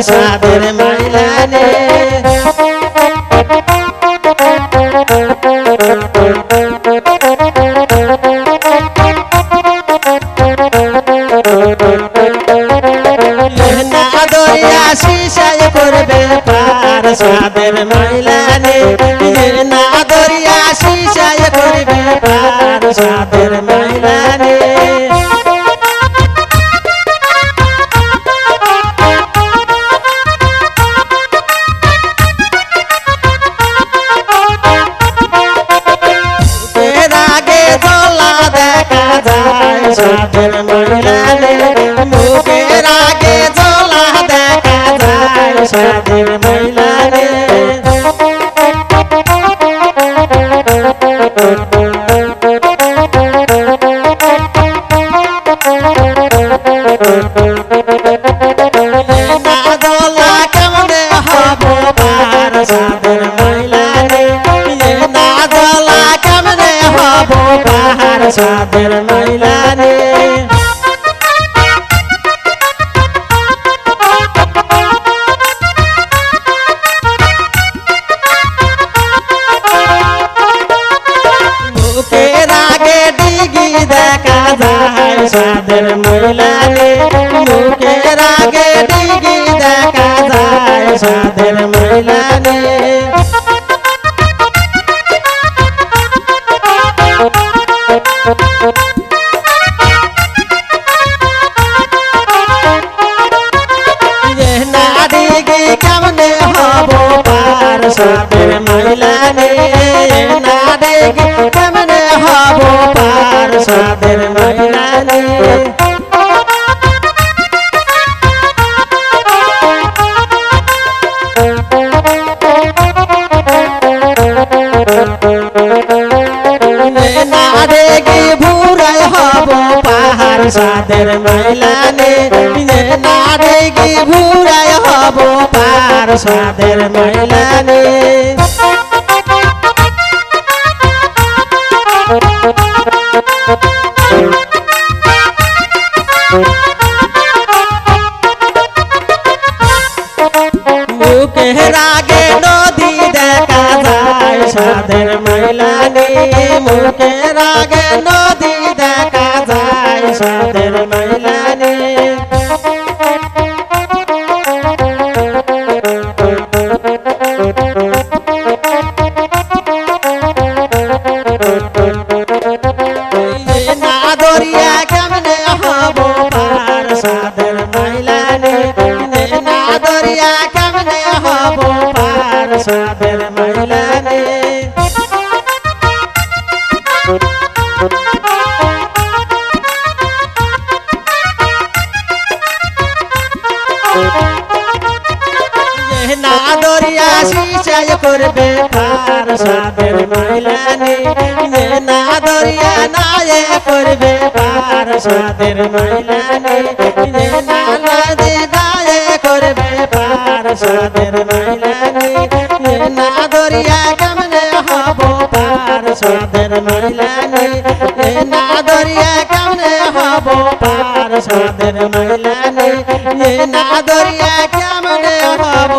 সাদের মাইলানে না দরিয়া শিশায় করবে পার সাদের মাইলানে না দরিয়া শিশায় করবে পার সাদের মাইলানে সাদের মাইলানে মুখের আগে জ্বলা দেখা যায় সাদের মাইলানে না জ্বলা কেমনে হব পার সাদের মাইলানে না জ্বলা কেমনে হব পার সাদের মাইলানে মুখের আগে ডিগি দেখা যায় সাদের মাইলানে মুখের আগে ডিগি দেখা যায় সাদের মাইলানে না ডিগি কেমনে হব পার সাদের মাইলানে না ডিগি কেমনে হব পার সাদের মাইলানে না ডিগি ভুরাই হব পাহাড় সাদের মাইলানে না ডিগি ভুরাই হব পার সাদের মাইলানে মুখের আগে নদী দেখা যায় সাদের মাইলানে মুখের আগে নদী দেখা যায় সাদের মাইলানে না দরিয়া কেমনে হব পার সাদের মাইলানে না দরিয়া কেমনে হব পার সাদের মাইলানে না দরিয়া শিশায় করবে পার সাদের মাইলানে না দরিয়া নায়ে করবে পার সাদের মাইলানে না নদী নায়ে করবে পার সাদের মাইলানে না দরিয়া কেমনে হব পার সাদের মাইলানে না দরিয়া কেমনে হব পার সাদের মাইলানে না দরিয়া কেমনে হব